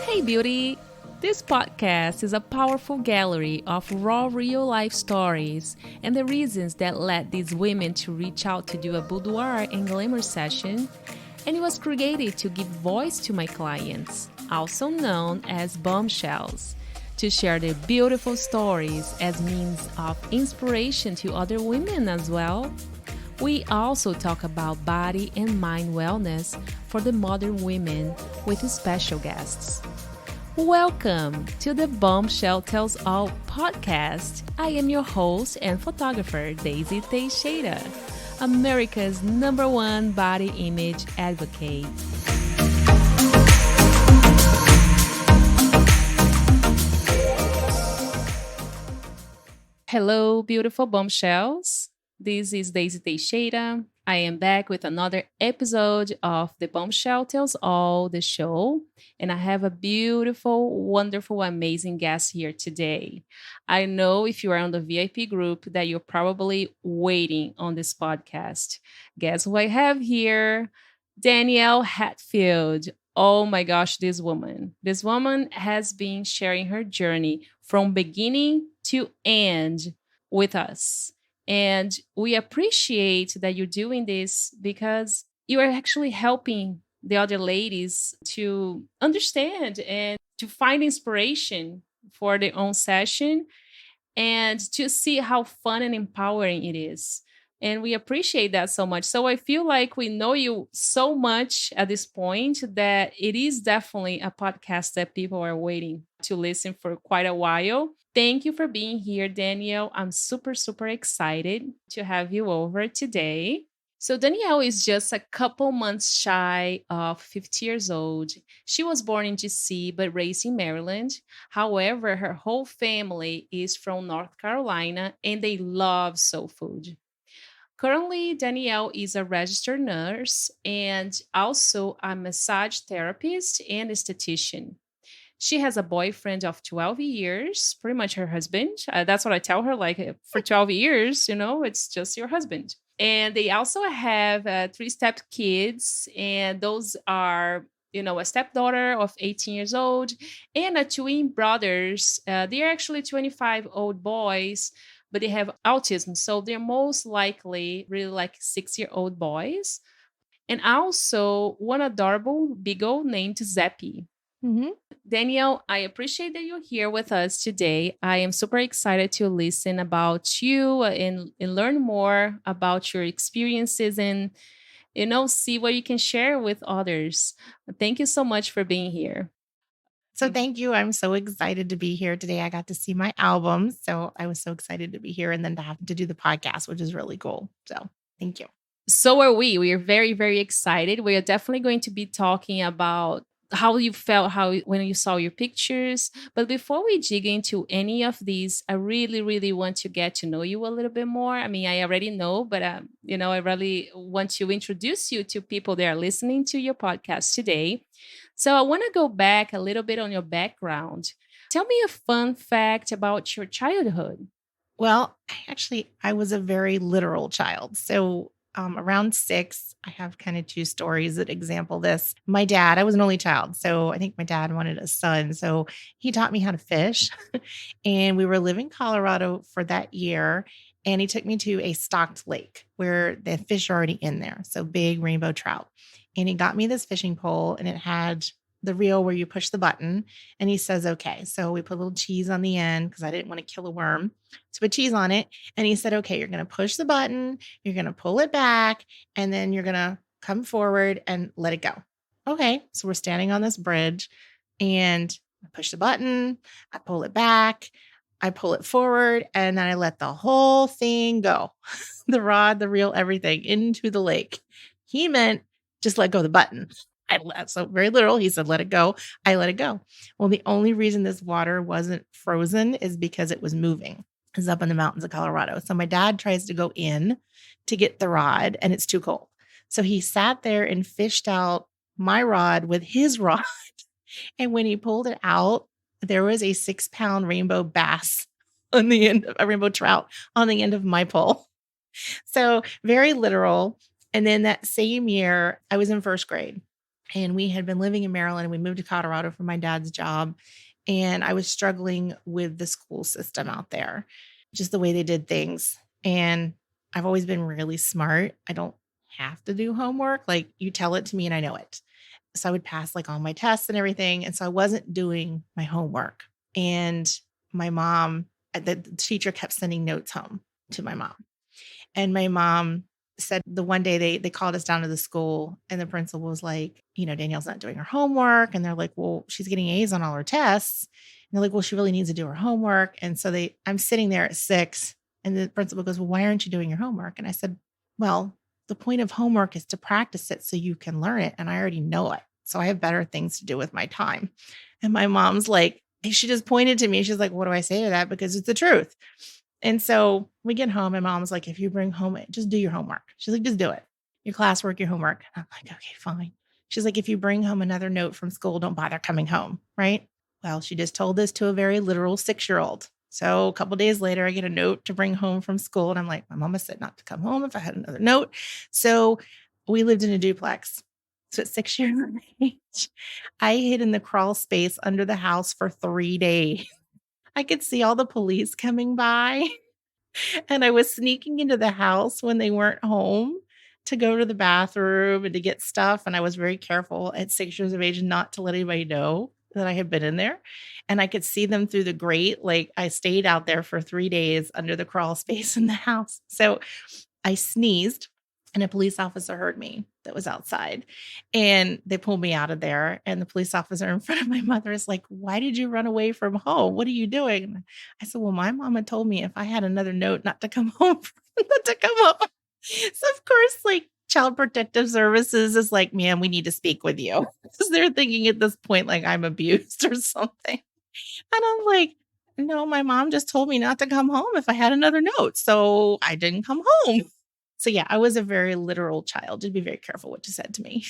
Hey, beauty! This podcast is a powerful gallery of raw real life stories and the reasons that led these women to reach out to do a boudoir and glamour session. And it was created to give voice to my clients, also known as bombshells, to share their beautiful stories as means of inspiration to other women as well. We also talk about body and mind wellness for the modern women with special guests. Welcome to the Bombshell Tells All podcast. I am your host and photographer, Daisy Teixeira, America's #1 body image advocate. Hello, beautiful bombshells. This is Daisy Teixeira. I am back with another episode of the Bombshell Tells All, the show. And I have a beautiful, wonderful, amazing guest here today. I know if you are on the VIP group that you're probably waiting on this podcast. Guess who I have here? Danielle Hatfield. Oh my gosh, this woman. This woman has been sharing her journey from beginning to end with us. And we appreciate that you're doing this because you are actually helping the other ladies to understand and to find inspiration for their own session and to see how fun and empowering it is. And we appreciate that so much. So I feel like we know you so much at this point that it is definitely a podcast that people are waiting to listen for quite a while. Thank you for being here, Danielle. I'm super, super excited to have you over today. So Danielle is just a couple months shy of 50 years old. She was born in DC but raised in Maryland. However, her whole family is from North Carolina and they love soul food. Currently, Danielle is a registered nurse and also a massage therapist and esthetician. She has a boyfriend of 12 years, pretty much her husband. That's what I tell her, like for 12 years, it's just your husband. And they also have 3 step kids, and those are, a stepdaughter of 18 years old and a twin brothers. They're actually 25-old boys, but they have autism. So they're most likely really like 6-year-old boys. And also one adorable beagle named Zeppy. Mm-hmm. Danielle, I appreciate that you're here with us today. I am super excited to listen about you and learn more about your experiences and, see what you can share with others. Thank you so much for being here. So thank you. I'm so excited to be here today. I got to see my album. So I was so excited to be here and then to have to do the podcast, which is really cool. So thank you. So are we. We are very, very excited. We are definitely going to be talking about how you felt when you saw your pictures. But before we dig into any of these, I really, really want to get to know you a little bit more. I mean, I already know, but I really want to introduce you to people that are listening to your podcast today. So I want to go back a little bit on your background. Tell me a fun fact about your childhood. Well, I was a very literal child. So around 6, I have kind of 2 stories that example this. My dad, I was an only child. So I think my dad wanted a son. So he taught me how to fish. And we were living in Colorado for that year. And he took me to a stocked lake where the fish are already in there. So big rainbow trout. And he got me this fishing pole and it had the reel where you push the button. And he says, okay. So we put a little cheese on the end because I didn't want to kill a worm. So put cheese on it. And he said, okay, you're going to push the button. You're going to pull it back. And then you're going to come forward and let it go. Okay. So we're standing on this bridge and I push the button. I pull it back. I pull it forward. And then I let the whole thing go. The rod, the reel, everything into the lake. He meant just let go of the button. So very literal. He said, let it go. I let it go. Well, the only reason this water wasn't frozen is because it was moving. It's up in the mountains of Colorado. So my dad tries to go in to get the rod and it's too cold. So he sat there and fished out my rod with his rod. And when he pulled it out, there was a 6-pound rainbow bass on the end of a rainbow trout on the end of my pole. So very literal. And then that same year, I was in first grade. And we had been living in Maryland and we moved to Colorado for my dad's job. And I was struggling with the school system out there, just the way they did things. And I've always been really smart. I don't have to do homework. Like you tell it to me and I know it. So I would pass like all my tests and everything. And so I wasn't doing my homework. And my mom, the teacher kept sending notes home to my mom. And my mom said the one day they called us down to the school and the principal was like, Danielle's not doing her homework. And they're like, well, she's getting A's on all her tests. And they're like, well, she really needs to do her homework. And so I'm sitting there at 6 and the principal goes, well, why aren't you doing your homework? And I said, well, the point of homework is to practice it so you can learn it. And I already know it. So I have better things to do with my time. And my mom's like, she just pointed to me. She's like, what do I say to that? Because it's the truth. And so we get home and mom's like, if you bring home, just do your homework. She's like, just do it. Your classwork, your homework. And I'm like, okay, fine. She's like, if you bring home another note from school, don't bother coming home. Right. Well, she just told this to a very literal 6-year-old. So a couple of days later, I get a note to bring home from school. And I'm like, my mama said not to come home if I had another note. So we lived in a duplex. So at 6 years of age, I hid in the crawl space under the house for 3 days. I could see all the police coming by. And I was sneaking into the house when they weren't home to go to the bathroom and to get stuff. And I was very careful at 6 years of age not to let anybody know that I had been in there. And I could see them through the grate. Like I stayed out there for 3 days under the crawl space in the house. So I sneezed and a police officer heard me that was outside and they pulled me out of there. And the police officer in front of my mother is like, why did you run away from home? What are you doing? And I said, well, my mama told me if I had another note not to come home, not to come home. So of course, like Child Protective Services is like, man, we need to speak with you. Because they're thinking at this point, like I'm abused or something. And I'm like, no, my mom just told me not to come home if I had another note. So I didn't come home. So yeah, I was a very literal child. You'd be very careful what you said to me.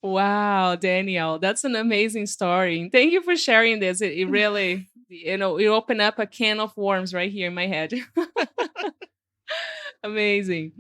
Wow, Danielle, that's an amazing story. Thank you for sharing this. It really, it opened up a can of worms right here in my head. Amazing.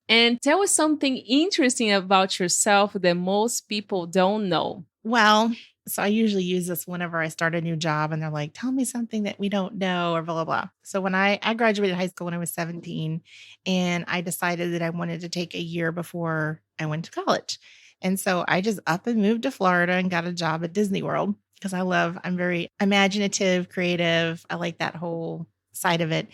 And tell us something interesting about yourself that most people don't know. Well, so I usually use this whenever I start a new job and they're like, tell me something that we don't know or blah, blah, blah. So when I graduated high school when I was 17 and I decided that I wanted to take a year before I went to college. And so I just up and moved to Florida and got a job at Disney World because I'm very imaginative, creative. I like that whole side of it.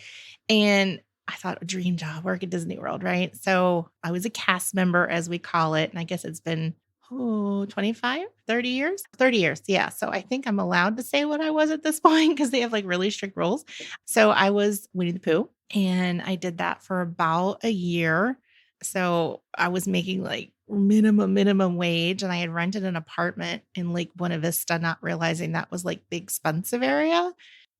And I thought a dream job, work at Disney World, right? So I was a cast member, as we call it. And I guess it's been 25, 30 years, 30 years. Yeah. So I think I'm allowed to say what I was at this point because they have like really strict rules. So I was Winnie the Pooh and I did that for about a year. So I was making like minimum wage and I had rented an apartment in Lake Buena Vista, not realizing that was like the expensive area.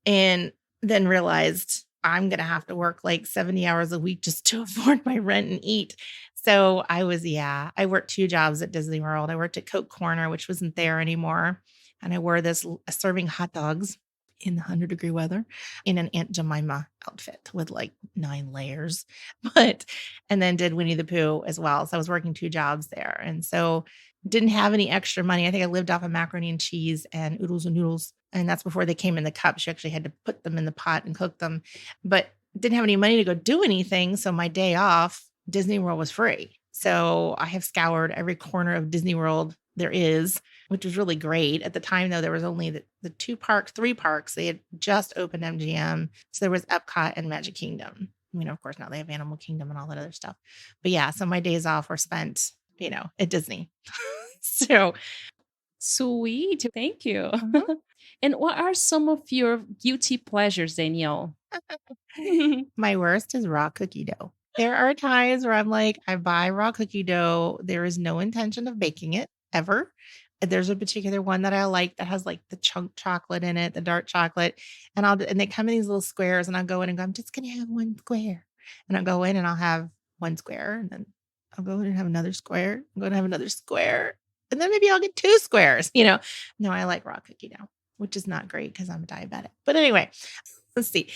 And then realized I'm going to have to work like 70 hours a week just to afford my rent and eat. So I worked 2 jobs at Disney World. I worked at Coke Corner, which wasn't there anymore. And I wore this serving hot dogs in the 100-degree weather in an Aunt Jemima outfit with like 9 layers, and then did Winnie the Pooh as well. So I was working 2 jobs there. And so didn't have any extra money. I think I lived off of macaroni and cheese and oodles and noodles. And that's before they came in the cups. You actually had to put them in the pot and cook them, but didn't have any money to go do anything. So my day off, Disney World was free. So I have scoured every corner of Disney World there is, which was really great. At the time, though, there was only the 3 parks. They had just opened MGM. So there was Epcot and Magic Kingdom. I mean, of course, now they have Animal Kingdom and all that other stuff. But yeah, so my days off were spent, at Disney. So Sweet. Thank you. mhm. And what are some of your guilty pleasures, Danielle? My worst is raw cookie dough. There are times where I'm like, I buy raw cookie dough. There is no intention of baking it ever. There's a particular one that I like that has like the chunk chocolate in it, the dark chocolate. And they come in these little squares and I'll go in and go, I'm just going to have 1 square. And I'll go in and I'll have 1 square. And then I'll go in and have another square. I'm going to have another square. And then maybe I'll get 2 squares, No, I like raw cookie dough, which is not great because I'm a diabetic. But anyway, let's see.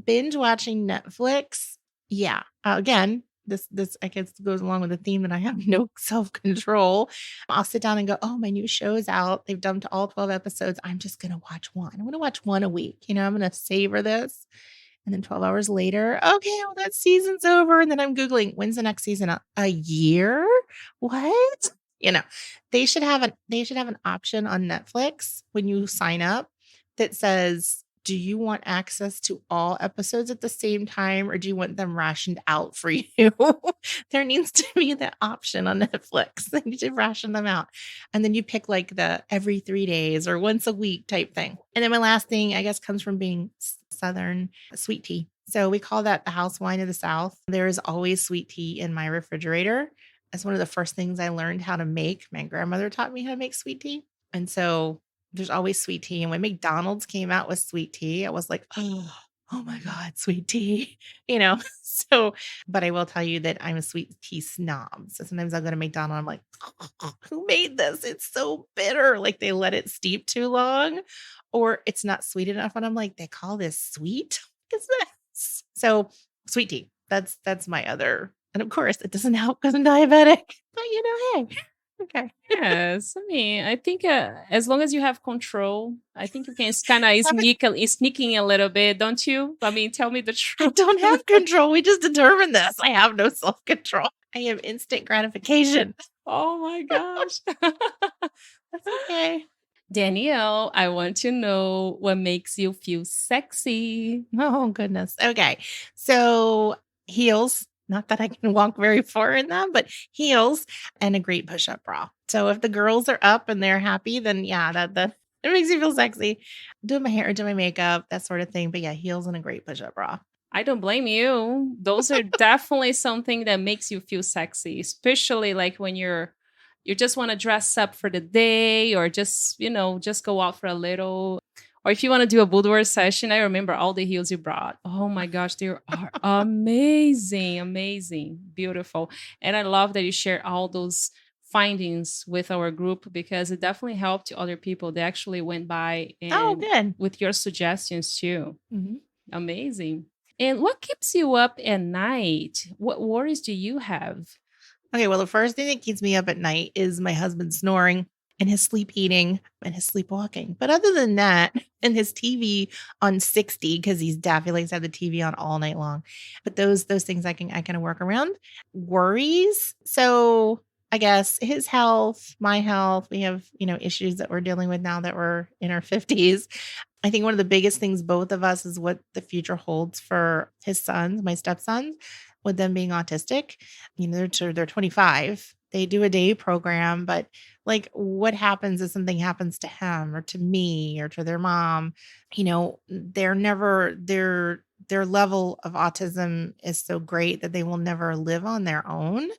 Binge watching Netflix. Yeah. Again, This I guess goes along with the theme that I have no self-control. I'll sit down and go, oh, my new show's out. They've dumped all 12 episodes. I'm just gonna watch one. I'm gonna watch one a week. I'm gonna savor this. And then 12 hours later, okay, well, that season's over. And then I'm Googling, when's the next season? A year? What? You know, they should have an option on Netflix when you sign up that says, do you want access to all episodes at the same time or do you want them rationed out for you? There needs to be that option on Netflix. They need to ration them out. And then you pick like the every 3 days or once a week type thing. And then my last thing, I guess, comes from being Southern, sweet tea. So we call that the house wine of the South. There is always sweet tea in my refrigerator. That's one of the first things I learned how to make. My grandmother taught me how to make sweet tea. And so there's always sweet tea. And when McDonald's came out with sweet tea, I was like, oh my God, sweet tea, So, but I will tell you that I'm a sweet tea snob. So sometimes I'll go to McDonald's, I'm like, who made this? It's so bitter. Like they let it steep too long or it's not sweet enough. And I'm like, they call this sweet? What is this? So sweet tea, that's my other. And of course, it doesn't help because I'm diabetic. But hey, okay. Yes, I mean, I think as long as you have control, I think you can kind of sneaking a little bit, don't you? I mean, tell me the I truth. don't have control. We just determined this. I have no self-control. I have instant gratification. Oh my gosh. That's okay. Danielle, I want to know what makes you feel sexy. Oh, goodness. Okay. So heels, not that I can walk very far in them, but heels and a great push-up bra. So if the girls are up and they're happy, then yeah, that it makes you feel sexy. Doing my hair, doing my makeup, that sort of thing. But yeah, heels and a great push-up bra. I don't blame you. Those are definitely something that makes you feel sexy, especially like when you just want to dress up for the day or just go out for a little. Or if you want to do a boudoir session, I remember all the heels you brought. Oh my gosh, they are amazing, amazing, beautiful. And I love that you share all those findings with our group because it definitely helped other people. They actually went by and good. with your suggestions too. Mm-hmm. Amazing. And what keeps you up at night? What worries do you have? Okay, well, the first thing that keeps me up at night is my husband snoring and his sleep eating and his sleepwalking. But other than that, and his TV on 60, because he's deaf, he likes to have the TV on all night long. But those things I can work around. Worries. So I guess his health, my health, we have, issues that we're dealing with now that we're in our 50s. I think one of the biggest things, both of us, is what the future holds for his sons, my stepsons, with them being autistic. They're 25. They do a day program, but like what happens if something happens to him or to me or to their mom? They're never, their level of autism is so great that they will never live on their own.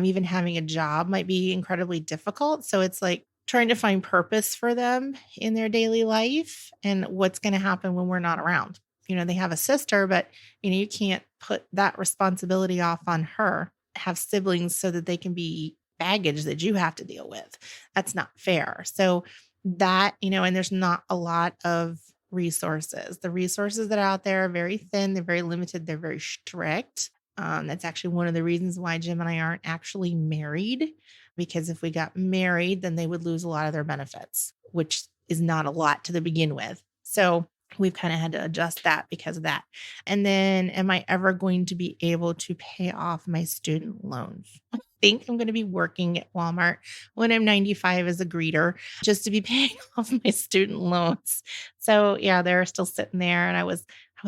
Even having a job might be incredibly difficult. So it's like trying to find purpose for them in their daily life and what's going to happen when we're not around. They have a sister, but you can't put that responsibility off on her. Have siblings so that they can be baggage that you have to deal with. That's not fair. So that, and there's not a lot of resources. The resources that are out there are very thin. They're very limited. They're very strict. That's actually one of the reasons why Jim and I aren't actually married, because if we got married, then they would lose a lot of their benefits, which is not a lot to begin with. So we've kind of had to adjust that because of that. And then am I ever going to be able to pay off my student loans? I think I'm going to be working at Walmart when I'm 95 as a greeter just to be paying off my student loans. So yeah, they're still sitting there. And I was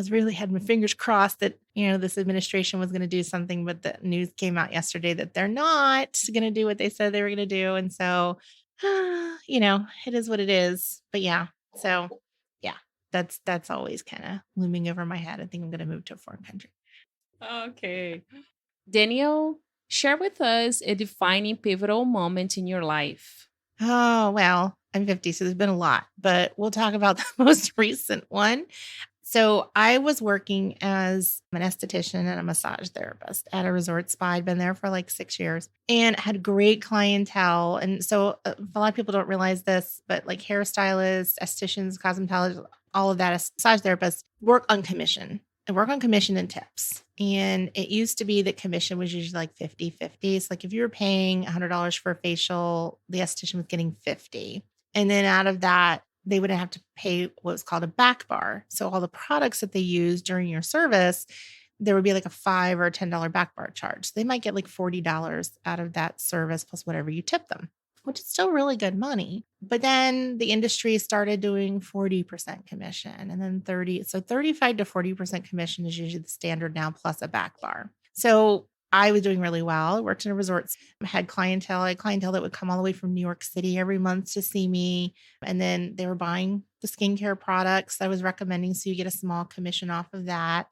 really had my fingers crossed that, this administration was going to do something, but the news came out yesterday that they're not going to do what they said they were going to do. And so, it is what it is. But yeah, so yeah. That's always kind of looming over my head. I think I'm going to move to a foreign country. Okay. Danielle, share with us a defining pivotal moment in your life. Oh, well, I'm 50, so there's been a lot, but we'll talk about the most recent one. So I was working as an esthetician and a massage therapist at a resort spa. I'd been there for like 6 years and had great clientele. And so a lot of people don't realize this, but like hairstylists, estheticians, cosmetologists, all of that, massage therapists work on commission. I work on commission and tips. And it used to be that commission was usually like 50-50. So like if you were paying $100 for a facial, the esthetician was getting 50. And then out of that, they wouldn't have to pay what was called a back bar. So all the products that they use during your service, there would be like a $5 or $10 back bar charge. So they might get like $40 out of that service plus whatever you tip them, which is still really good money. But then the industry started doing 40% commission and then 30. So 35 to 40% commission is usually the standard now, plus a back bar. So I was doing really well. I worked in a resort, had clientele. I had clientele that would come all the way from New York City every month to see me. And then they were buying the skincare products I was recommending. So you get a small commission off of that.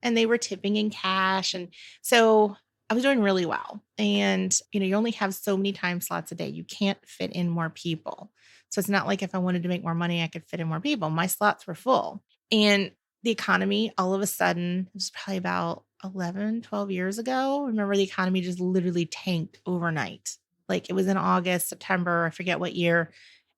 And they were tipping in cash. And so I was doing really well. And, you only have so many time slots a day. You can't fit in more people. So it's not like if I wanted to make more money, I could fit in more people. My slots were full. And the economy, all of a sudden, it was probably about 11, 12 years ago. Remember, the economy just literally tanked overnight. Like it was in August, September, I forget what year,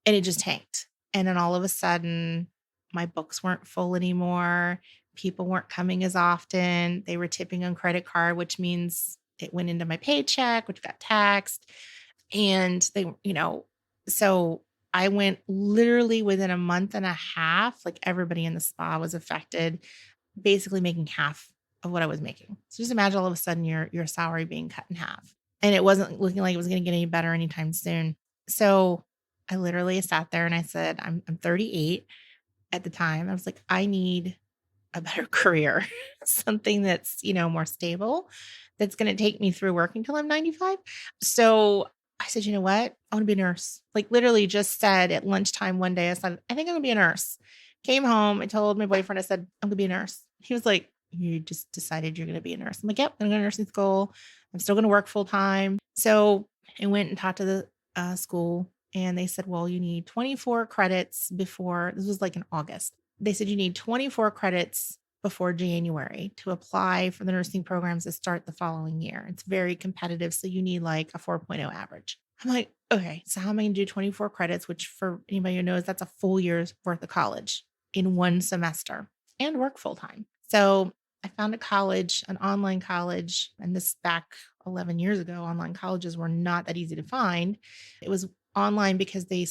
and it just tanked. And then all of a sudden, my books weren't full anymore. People weren't coming as often. They were tipping on credit card, which means it went into my paycheck, which got taxed. And so I went literally within a month and a half, like everybody in the spa was affected, basically making half of what I was making. So just imagine all of a sudden your salary being cut in half. And it wasn't looking like it was going to get any better anytime soon. So I literally sat there and I said, I'm 38 at the time. I was like, I need a better career, something that's, more stable, that's going to take me through working till I'm 95. So I said, you know what? I want to be a nurse. Like literally just said at lunchtime one day, I said, I think I'm going to be a nurse. Came home. I told my boyfriend, I said, I'm going to be a nurse. He was like, you just decided you're going to be a nurse. I'm like, yep, I'm going to go to nursing school. I'm still going to work full time. So I went and talked to the school and they said, well, you need 24 credits before, this was like in August. They said you need 24 credits before January to apply for the nursing programs that start the following year. It's very competitive. So you need like a 4.0 average. I'm like, okay, so how am I going to do 24 credits, which for anybody who knows, that's a full year's worth of college in one semester and work full time. So I found a college, an online college, and this back 11 years ago, online colleges were not that easy to find. It was online because they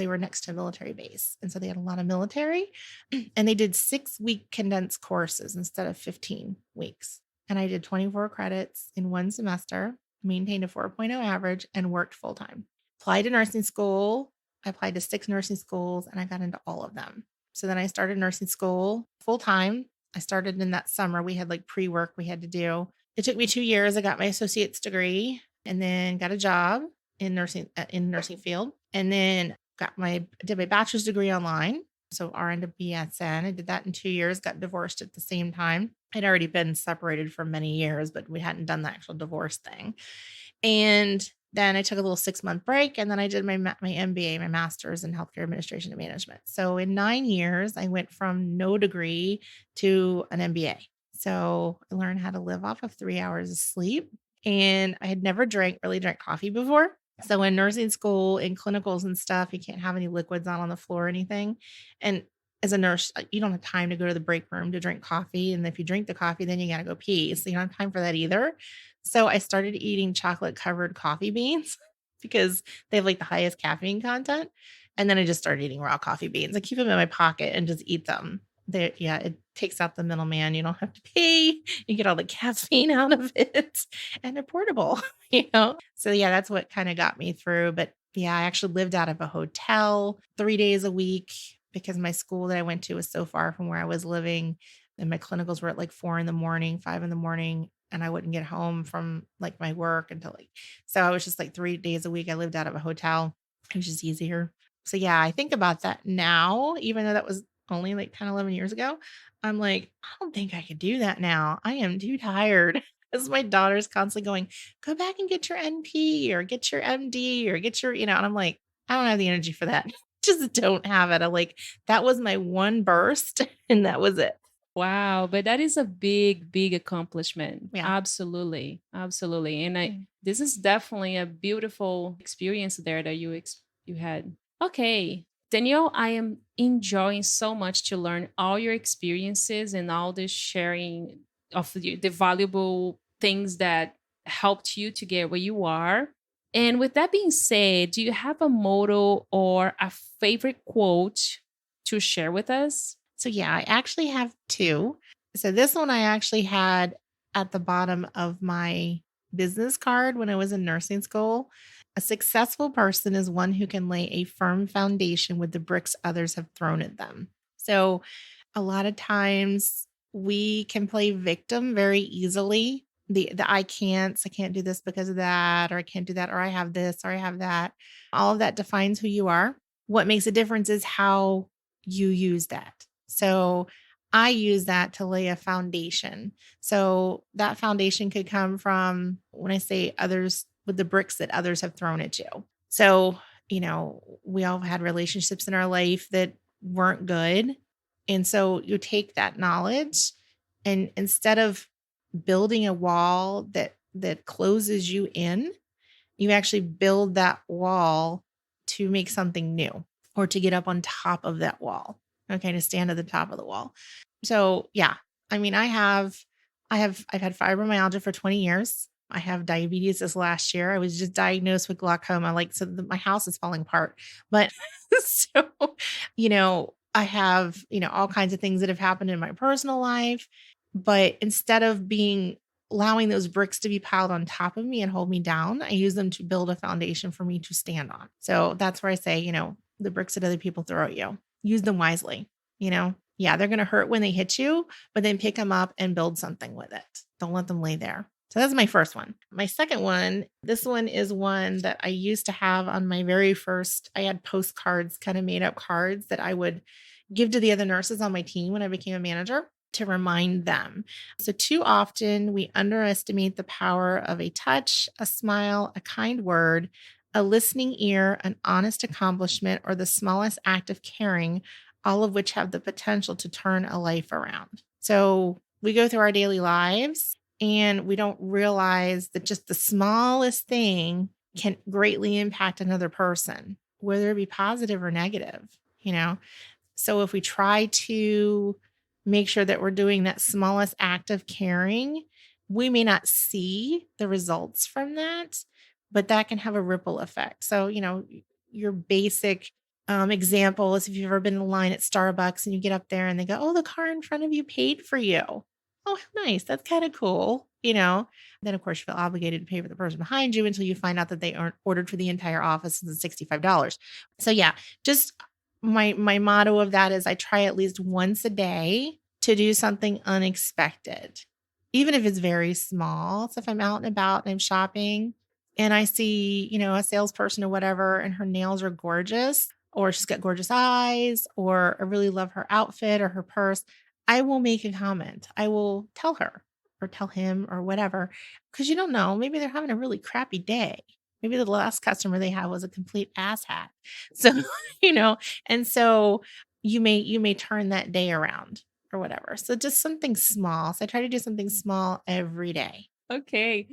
were next to a military base. And so they had a lot of military and they did 6-week condensed courses instead of 15 weeks. And I did 24 credits in one semester, maintained a 4.0 average, and worked full time. Applied to nursing school. I applied to 6 nursing schools and I got into all of them. So then I started nursing school full time. I started in that summer. We had like pre-work we had to do. It took me 2 years. I got my associate's degree and then got a job in nursing field, and then did my bachelor's degree online. So RN to BSN. I did that in 2 years, got divorced at the same time. I'd already been separated for many years, but we hadn't done the actual divorce thing. And then I took a little 6-month break and then I did my MBA, my master's in healthcare administration and management. So in 9 years, I went from no degree to an MBA. So I learned how to live off of 3 hours of sleep. And I had never really drank coffee before. So in nursing school, in clinicals and stuff, you can't have any liquids on the floor or anything. And as a nurse, you don't have time to go to the break room to drink coffee. And if you drink the coffee, then you got to go pee. So you don't have time for that either. So I started eating chocolate covered coffee beans because they have like the highest caffeine content. And then I just started eating raw coffee beans. I keep them in my pocket and just eat them. It takes out the middleman. You don't have to pay. You get all the caffeine out of it and they're portable, So yeah, that's what kind of got me through. But yeah, I actually lived out of a hotel 3 days a week because my school that I went to was so far from where I was living. And my clinicals were at like 4 a.m, 5 a.m. And I wouldn't get home from like my work until so I was just like 3 days a week. I lived out of a hotel. It was just easier. So yeah, I think about that now, even though that was only like 10, 11 years ago. I'm like, I don't think I could do that now. I am too tired. Because my daughter's constantly going, go back and get your NP or get your MD or get your, and I'm like, I don't have the energy for that. Just don't have it. I'm like, that was my one burst and that was it. Wow, but that is a big, big accomplishment. Yeah. Absolutely. Absolutely. And Mm. this is definitely a beautiful experience there that you had. Okay. Danielle, I am enjoying so much to learn all your experiences and all the sharing of the valuable things that helped you to get where you are. And with that being said, do you have a motto or a favorite quote to share with us? So yeah, I actually have two. So this one I actually had at the bottom of my business card when I was in nursing school. A successful person is one who can lay a firm foundation with the bricks others have thrown at them. So a lot of times we can play victim very easily. The I can't do this because of that, or I can't do that, or I have this, or I have that. All of that defines who you are. What makes a difference is how you use that. So I use that to lay a foundation. So that foundation could come from when I say others with the bricks that others have thrown at you. So, we all had relationships in our life that weren't good. And so you take that knowledge and instead of building a wall that closes you in, you actually build that wall to make something new or to get up on top of that wall. Okay, to stand at the top of the wall. So yeah, I mean, I've had fibromyalgia for 20 years. I have diabetes this last year. I was just diagnosed with glaucoma. My house is falling apart. But so, I have, all kinds of things that have happened in my personal life. But instead of allowing those bricks to be piled on top of me and hold me down, I use them to build a foundation for me to stand on. So that's where I say, the bricks that other people throw at you, use them wisely. Yeah, they're going to hurt when they hit you, but then pick them up and build something with it. Don't let them lay there. So that's my first one. My second one, this one is one that I used to have on my very first, I had postcards, kind of made up cards that I would give to the other nurses on my team when I became a manager to remind them. So too often we underestimate the power of a touch, a smile, a kind word, a listening ear, an honest accomplishment, or the smallest act of caring, all of which have the potential to turn a life around. So we go through our daily lives and we don't realize that just the smallest thing can greatly impact another person, whether it be positive or negative, you know? So if we try to make sure that we're doing that smallest act of caring, we may not see the results from that, but that can have a ripple effect. So, your basic example is if you've ever been in line at Starbucks and you get up there and they go, "Oh, the car in front of you paid for you." Oh, nice. That's kind of cool. Then of course you feel obligated to pay for the person behind you until you find out that they aren't ordered for the entire office and it's $65. So yeah, just my motto of that is I try at least once a day to do something unexpected, even if it's very small. So if I'm out and about and I'm shopping and I see, a salesperson or whatever, and her nails are gorgeous, or she's got gorgeous eyes, or I really love her outfit or her purse, I will make a comment. I will tell her or tell him or whatever, because you don't know, maybe they're having a really crappy day. Maybe the last customer they had was a complete asshat. So, you know, and so you may turn that day around or whatever. So just something small. So I try to do something small every day. Okay.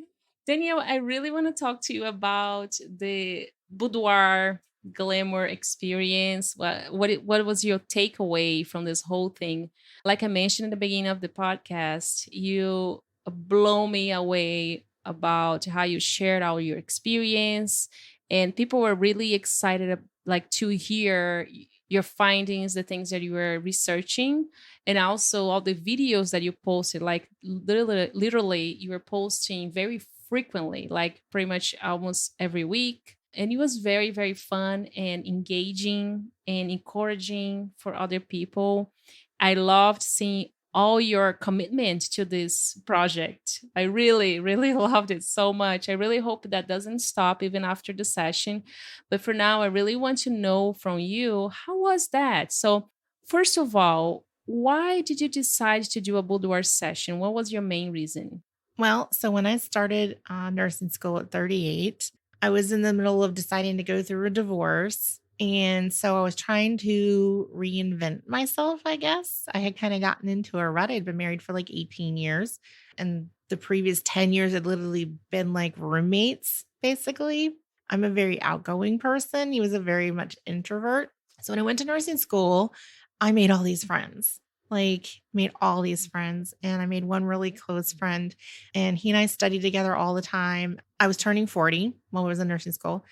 Danielle, I really want to talk to you about the boudoir glamour experience. What was your takeaway from this whole thing? Like I mentioned in the beginning of the podcast, you blow me away about how you shared all your experience, and people were really excited like to hear your findings, the things that you were researching, and also all the videos that you posted. Like literally you were posting very frequently, like pretty much almost every week, and it was very very fun and engaging and encouraging for other people. I loved seeing all your commitment to this project. I really really loved it so much. I really hope that doesn't stop even after the session, but for now I really want to know from you, how was that? So first of all, why did you decide to do a boudoir session? What was your main reason? Well, so when I started nursing school at 38, I was in the middle of deciding to go through a divorce. And so I was trying to reinvent myself, I guess. I had kind of gotten into a rut. I'd been married for like 18 years. And the previous 10 years had literally been like roommates, basically. I'm a very outgoing person. He was a very much introvert. So when I went to nursing school, I made all these friends. Like made all these friends, and I made one really close friend, and he and I studied together all the time. I was turning 40 while I was in nursing school,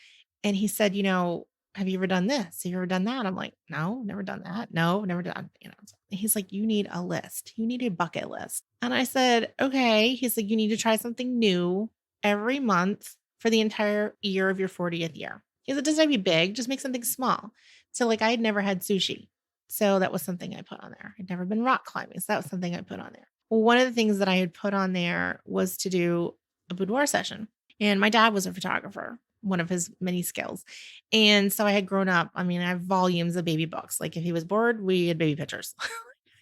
and he said, have you ever done this? Have you ever done that? I'm like, no, never done that. No, never done. He's like, you need a list. You need a bucket list. And I said, okay. He's like, you need to try something new every month for the entire year of your 40th year. Because it doesn't have to be big, just make something small. So like I had never had sushi. So that was something I put on there. I'd never been rock climbing. So that was something I put on there. Well, one of the things that I had put on there was to do a boudoir session. And my dad was a photographer, one of his many skills. And so I had grown up. I mean, I have volumes of baby books. Like if he was bored, we had baby pictures. I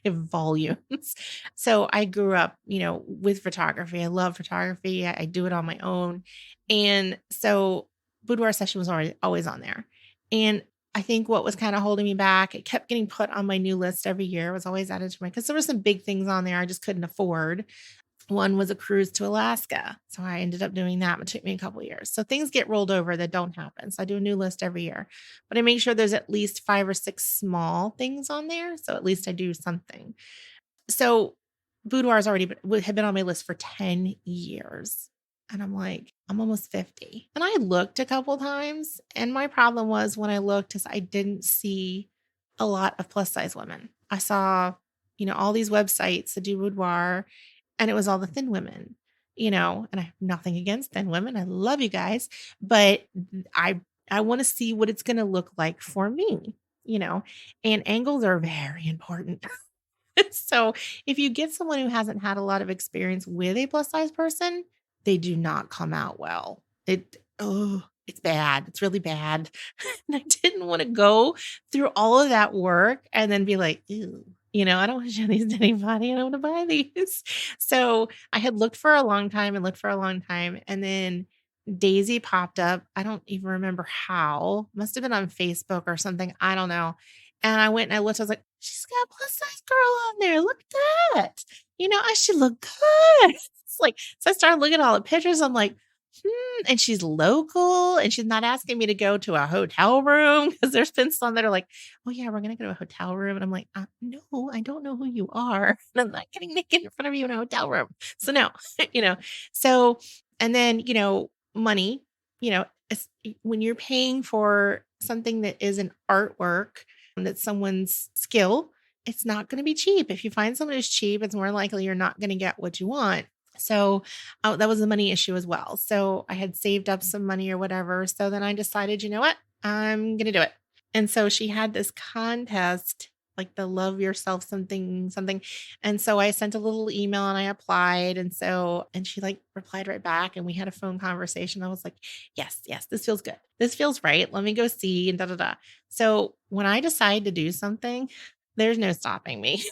have volumes. So I grew up, with photography. I love photography. I do it on my own. And so boudoir session was always on there. And I think what was kind of holding me back, it kept getting put on my new list every year. It was always added to because there were some big things on there I just couldn't afford. One was a cruise to Alaska. So I ended up doing that. It took me a couple of years. So things get rolled over that don't happen. So I do a new list every year, but I make sure there's at least 5 or 6 small things on there. So at least I do something. So boudoir had been on my list for 10 years. And I'm like, I'm almost 50. And I looked a couple times. And my problem was when I looked is I didn't see a lot of plus size women. I saw, all these websites that do boudoir, and it was all the thin women, and I have nothing against thin women. I love you guys, but I want to see what it's going to look like for me, and angles are very important. So if you get someone who hasn't had a lot of experience with a plus size person, they do not come out well. It's bad. It's really bad. And I didn't want to go through all of that work and then be like, ew. I don't want to show these to anybody. I don't want to buy these. So I had looked for a long time. And then Daisy popped up. I don't even remember how. Must have been on Facebook or something. I don't know. And I went and I looked. I was like, she's got a plus size girl on there. Look at that. I should look good. It's like, so I started looking at all the pictures. I'm like, and she's local and she's not asking me to go to a hotel room because there's been some that are like, oh yeah, we're going to go to a hotel room. And I'm like, no, I don't know who you are. And I'm not getting naked in front of you in a hotel room. So no, so, and then, money, when you're paying for something that is an artwork, that's someone's skill, it's not going to be cheap. If you find someone who's cheap, it's more likely you're not going to get what you want. So that was a money issue as well. So I had saved up some money or whatever. So then I decided, you know what? I'm going to do it. And so she had this contest, like the love yourself something. And so I sent a little email and I applied. And she like replied right back and we had a phone conversation. I was like, yes, this feels good. This feels right. Let me go see and da, da, da. So when I decide to do something, there's no stopping me.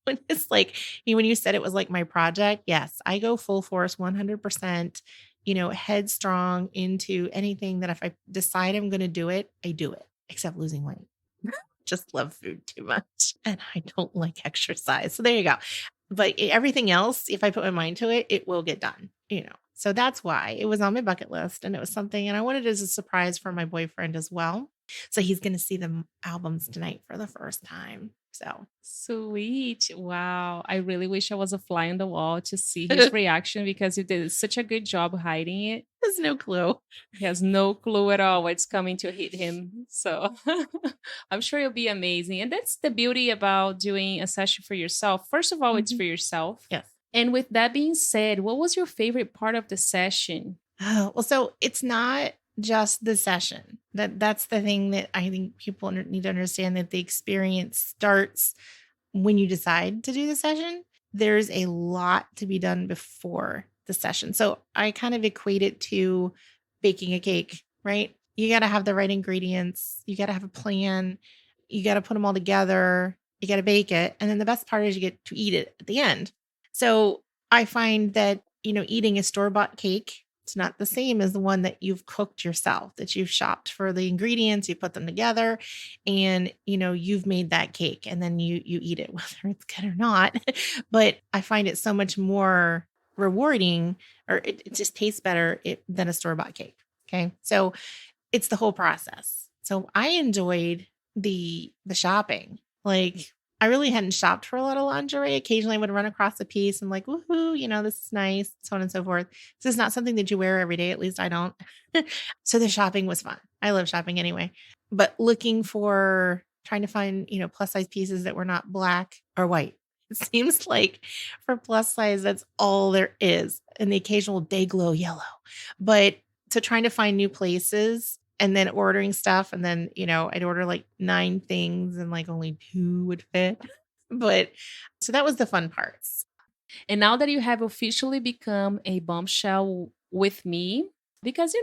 When it's like, when you said it was like my project, yes, I go full force, 100%, headstrong into anything that if I decide I'm going to do it, I do it, except losing weight. Just love food too much and I don't like exercise. So there you go. But everything else, if I put my mind to it, it will get done, So that's why it was on my bucket list and it was something, and I wanted it as a surprise for my boyfriend as well. So he's going to see the albums tonight for the first time. So Sweet. Wow. I really wish I was a fly on the wall to see his reaction because you did such a good job hiding it. there's no clue. He has no clue at all what's coming to hit him. So I'm sure it'll be amazing. And that's the beauty about doing a session for yourself. First of all, it's for yourself. Yes. And with that being said, what was your favorite part of the session? Oh, well, so it's not just the session. That's the thing that I think people need to understand, that the experience starts when you decide to do the session. There's a lot to be done before the session. So I kind of equate it to baking a cake, right? You got to have the right ingredients. You got to have a plan. You got to put them all together. You got to bake it. And then the best part is you get to eat it at the end. So I find that, eating a store-bought cake, it's not the same as the one that you've cooked yourself, that you've shopped for the ingredients, you put them together, and, you've made that cake and then you eat it, whether it's good or not. But I find it so much more rewarding, or it just tastes better than a store-bought cake. Okay. So it's the whole process. So I enjoyed the shopping. Like, I really hadn't shopped for a lot of lingerie. Occasionally I would run across a piece and like, woohoo, this is nice, so on and so forth. This is not something that you wear every day. At least I don't. So the shopping was fun. I love shopping anyway. But looking for trying to find, plus size pieces that were not black or white. It seems like for plus size, that's all there is. And the occasional day glow yellow. But to trying to find new places and then ordering stuff. And then, I'd order like 9 things and like only 2 would fit. But so that was the fun parts. And now that you have officially become a bombshell with me, because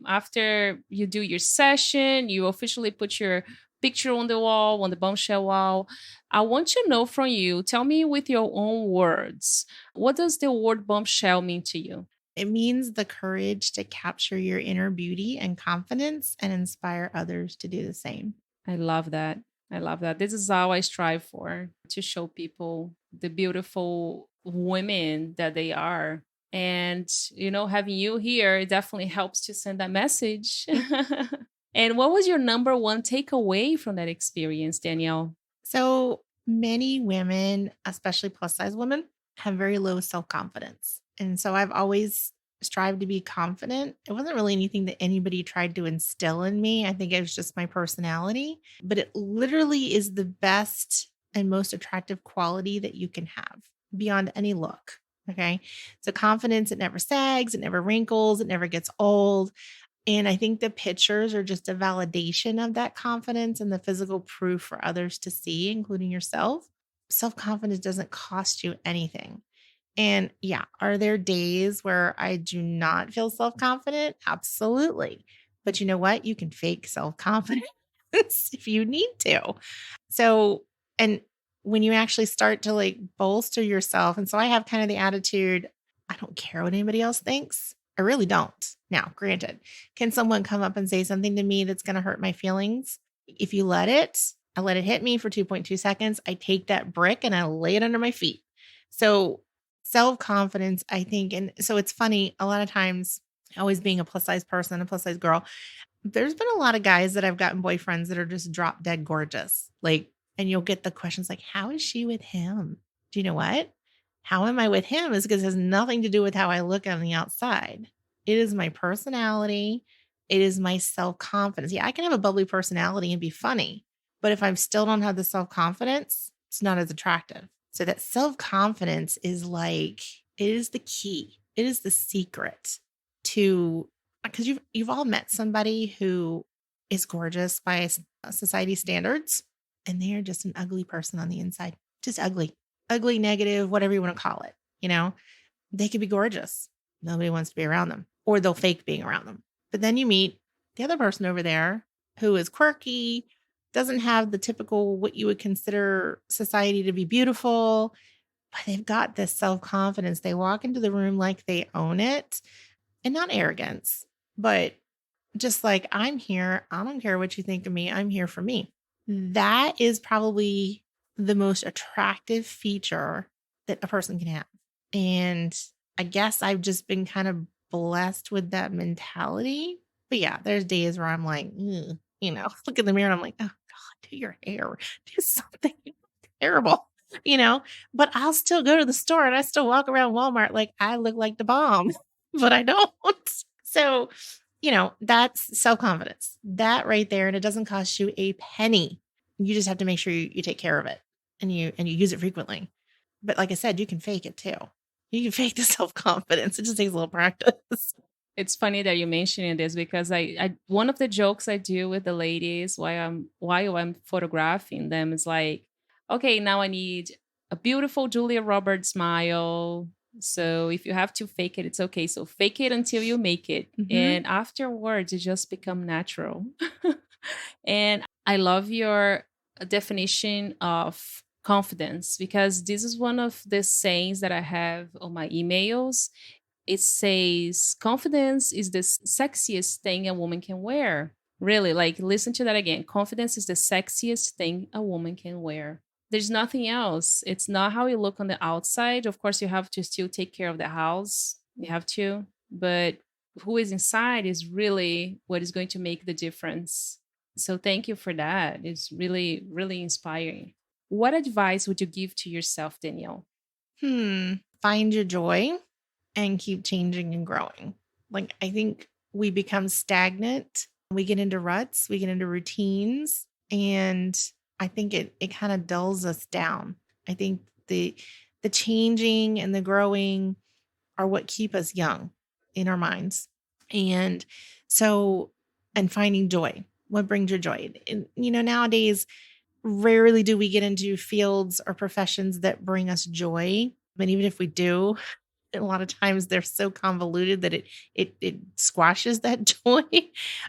after you do your session, you officially put your picture on the wall, on the bombshell wall. I want to know from you, tell me with your own words, what does the word bombshell mean to you? It means the courage to capture your inner beauty and confidence and inspire others to do the same. I love that. I love that. This is how I strive for to show people the beautiful women that they are. And, having you here it definitely helps to send that message. And what was your number one takeaway from that experience, Danielle? So many women, especially plus size women, have very low self confidence. And so I've always strived to be confident. It wasn't really anything that anybody tried to instill in me. I think it was just my personality, but it literally is the best and most attractive quality that you can have beyond any look. Okay. So confidence, it never sags, it never wrinkles, it never gets old. And I think the pictures are just a validation of that confidence and the physical proof for others to see, including yourself. Self confidence doesn't cost you anything. And yeah, are there days where I do not feel self confident? Absolutely. But you know what? You can fake self confidence if you need to. So, and when you actually start to like bolster yourself, and so I have kind of the attitude, I don't care what anybody else thinks. I really don't. Now, granted, can someone come up and say something to me that's going to hurt my feelings? If you let it, I let it hit me for 2.2 seconds. I take that brick and I lay it under my feet. So, self confidence, I think, and so it's funny, a lot of times, always being a plus size person, a plus size girl, there's been a lot of guys that I've gotten boyfriends that are just drop dead gorgeous. Like, and you'll get the questions like, how is she with him? Do you know what? How am I with him is because it has nothing to do with how I look on the outside. It is my personality. It is my self confidence. Yeah, I can have a bubbly personality and be funny, but if I still don't have the self confidence, it's not as attractive. So that self confidence is like, it is the key. It is the secret to, because you've all met somebody who is gorgeous by society standards, and they are just an ugly person on the inside, just ugly, negative, whatever you want to call it. They could be gorgeous. Nobody wants to be around them, or they'll fake being around them. But then you meet the other person over there who is quirky, doesn't have the typical, what you would consider society to be beautiful, but they've got this self-confidence. They walk into the room like they own it, and not arrogance, but just like, I'm here. I don't care what you think of me. I'm here for me. That is probably the most attractive feature that a person can have. And I guess I've just been kind of blessed with that mentality. But yeah, there's days where I'm like, look in the mirror and I'm like, oh God, do your hair, do something terrible, but I'll still go to the store and I still walk around Walmart like I look like the bomb, but I don't. So, that's self-confidence, that right there. And it doesn't cost you a penny. You just have to make sure you take care of it and you use it frequently. But like I said, you can fake it too. You can fake the self-confidence. It just takes a little practice. It's funny that you're mentioning this because I one of the jokes I do with the ladies while I'm photographing them is like, okay, now I need a beautiful Julia Roberts smile. So if you have to fake it, it's okay. So fake it until you make it. And afterwards, it just become natural. And I love your definition of confidence because this is one of the sayings that I have on my emails. It says confidence is the sexiest thing a woman can wear. Really, like listen to that again. Confidence is the sexiest thing a woman can wear. There's nothing else. It's not how you look on the outside. Of course, you have to still take care of the house. You have to. But who is inside is really what is going to make the difference. So thank you for that. It's really, really inspiring. What advice would you give to yourself, Danielle? Hmm. Find your joy and keep changing and growing. Like, I think we become stagnant. We get into ruts, we get into routines, and I think it kind of dulls us down. I think the changing and the growing are what keep us young in our minds. And so, and finding joy. What brings your joy? And, nowadays, rarely do we get into fields or professions that bring us joy. And even if we do, a lot of times they're so convoluted that it squashes that joy.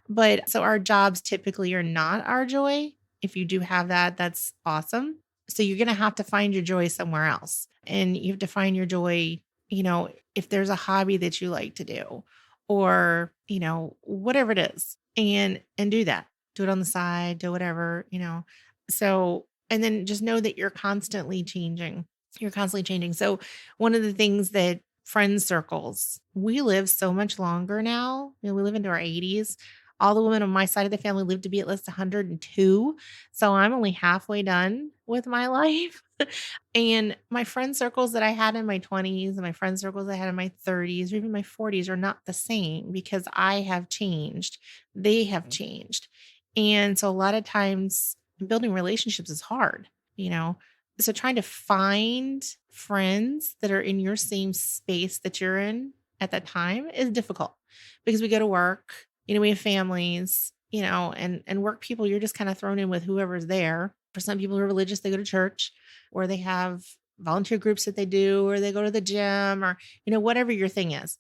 But so our jobs typically are not our joy. If you do have that, that's awesome. So you're going to have to find your joy somewhere else. And you have to find your joy, if there's a hobby that you like to do or, whatever it is, and do that. Do it on the side, do whatever. So, and then just know that you're constantly changing. You're constantly changing. So, one of the things that friend circles, we live so much longer now. We live into our 80s. All the women on my side of the family live to be at least 102. So I'm only halfway done with my life. And my friend circles that I had in my 20s and my friend circles I had in my 30s or even my 40s are not the same because I have changed. They have changed. And so a lot of times building relationships is hard, you know. So trying to find friends that are in your same space that you're in at that time is difficult because we go to work, we have families, and work people, you're just kind of thrown in with whoever's there. For some people who are religious, they go to church or they have volunteer groups that they do, or they go to the gym or, whatever your thing is.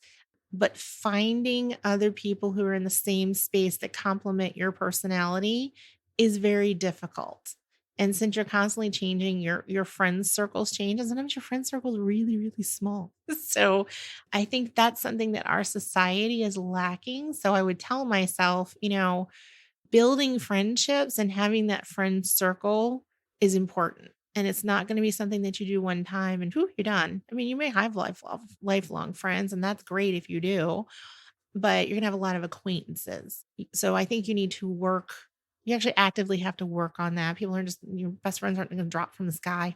But finding other people who are in the same space that complement your personality is very difficult. And since you're constantly changing, your friends circles change, and sometimes your friend circle is really, really small. So I think that's something that our society is lacking. So I would tell myself, building friendships and having that friend circle is important. And it's not going to be something that you do one time and whew, you're done. I mean, you may have lifelong friends, and that's great if you do, but you're going to have a lot of acquaintances. So I think you need to work. You actually actively have to work on that. People are just, your best friends aren't going to drop from the sky.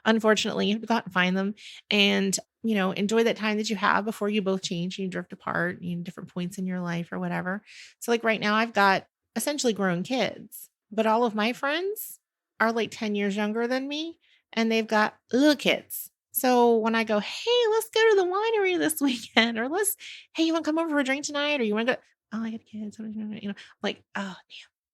Unfortunately, you have to go out and find them and, enjoy that time that you have before you both change and you drift apart, different points in your life or whatever. So, like right now, I've got essentially grown kids, but all of my friends are like 10 years younger than me and they've got little kids. So when I go, hey, let's go to the winery this weekend, or hey, you want to come over for a drink tonight? Or you want to go, oh, I got kids, like, oh, damn,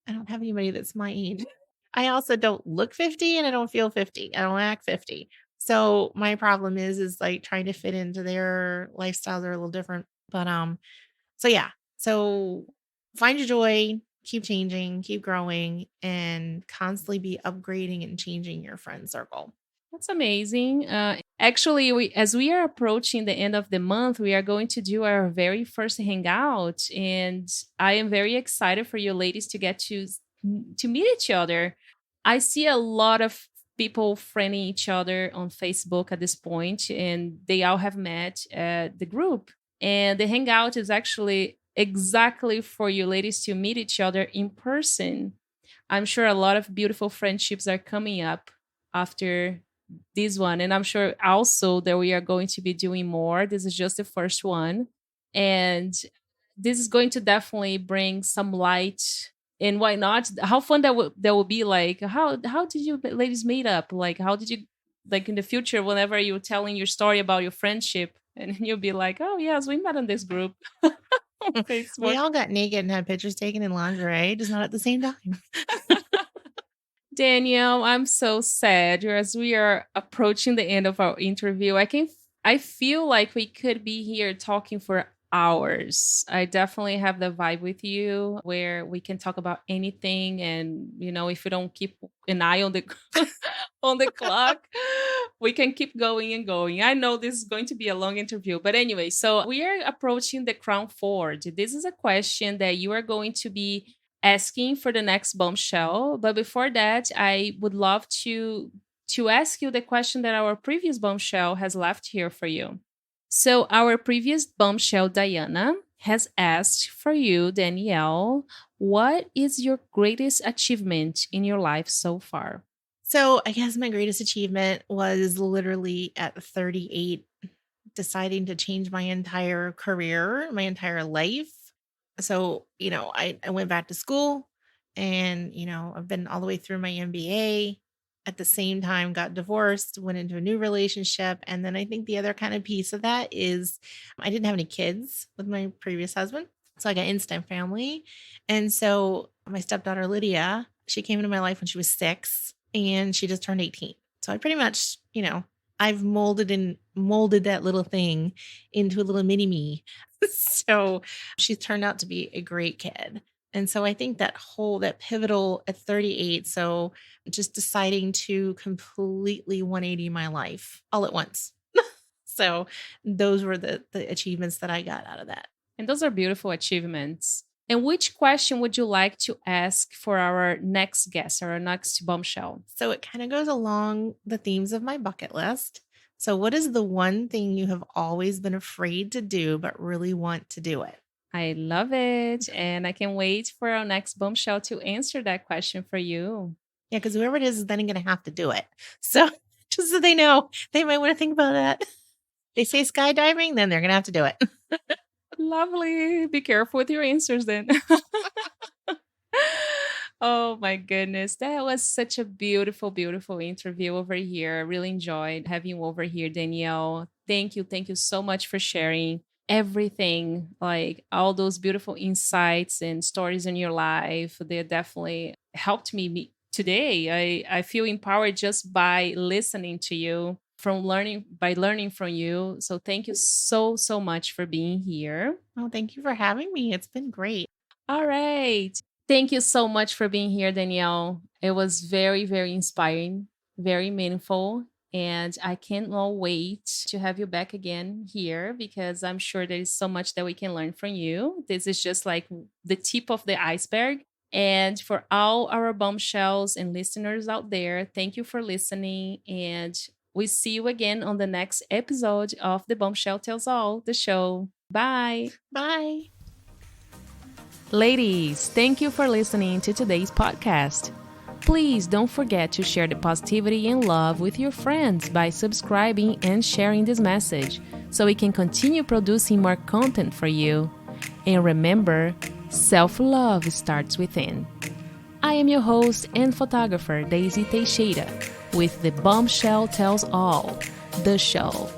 I don't have anybody that's my age. I also don't look 50 and I don't feel 50. I don't act 50. So my problem is like trying to fit into their lifestyles are a little different. But so yeah. So find your joy, keep changing, keep growing, and constantly be upgrading and changing your friend circle. That's amazing. Actually, as we are approaching the end of the month, we are going to do our very first hangout, and I am very excited for you ladies to get to meet each other. I see a lot of people friending each other on Facebook at this point, and they all have met at the group. And the hangout is actually exactly for you ladies to meet each other in person. I'm sure a lot of beautiful friendships are coming up after this one. And I'm sure also that we are going to be doing more. This is just the first one. And this is going to definitely bring some light. And why not? How fun that will be. Like, how did you ladies meet up? Like, how did you, like, in the future, whenever you're telling your story about your friendship, and you'll be like, oh yes, we met on this group on We Facebook. all got naked and had pictures taken in lingerie, just not at the same time. Danielle, I'm so sad as we are approaching the end of our interview. I feel like we could be here talking for hours. I definitely have the vibe with you where we can talk about anything, and if we don't keep an eye on the on the clock, we can keep going and going. I know this is going to be a long interview, but anyway, so we are approaching the crown forge. This is a question that you are going to be asking for the next bombshell. But before that, I would love to ask you the question that our previous bombshell has left here for you. So our previous bombshell, Diana, has asked for you, Danielle, What is your greatest achievement in your life so far? So I guess my greatest achievement was literally at 38, deciding to change my entire career, my entire life. So, I went back to school and, I've been all the way through my MBA. At the same time, got divorced, went into a new relationship. And then I think the other kind of piece of that is I didn't have any kids with my previous husband. So I got instant family. And so my stepdaughter, Lydia, she came into my life when she was 6 and she just turned 18. So I pretty much, I've molded that little thing into a little mini me. So she's turned out to be a great kid. And so I think that pivotal at 38. So just deciding to completely 180 my life all at once. So those were the achievements that I got out of that. And those are beautiful achievements. And which question would you like to ask for our next guest, our next bombshell? So it kind of goes along the themes of my bucket list. So what is the one thing you have always been afraid to do, but really want to do it? I love it. And I can wait for our next bombshell to answer that question for you. Yeah, because whoever it is then going to have to do it. So just so they know, they might want to think about that. They say skydiving, then they're going to have to do it. Lovely. Be careful with your answers then. Oh my goodness. That was such a beautiful, beautiful interview over here. I really enjoyed having you over here, Danielle. Thank you. Thank you so much for sharing everything, like all those beautiful insights and stories in your life. They definitely helped me today. I feel empowered just by listening to you, learning from you. So thank you so, so much for being here. Oh, thank you for having me. It's been great. All right. Thank you so much for being here, Danielle. It was very, very inspiring, very meaningful. And I cannot wait to have you back again here because I'm sure there is so much that we can learn from you. This is just like the tip of the iceberg. And for all our bombshells and listeners out there, thank you for listening. And we see you again on the next episode of The Bombshell Tells All, the show. Bye. Bye. Ladies, thank you for listening to today's podcast. Please don't forget to share the positivity and love with your friends by subscribing and sharing this message so we can continue producing more content for you. And remember, self-love starts within. I am your host and photographer, Daisy Teixeira, with The Bombshell Tells All, the show.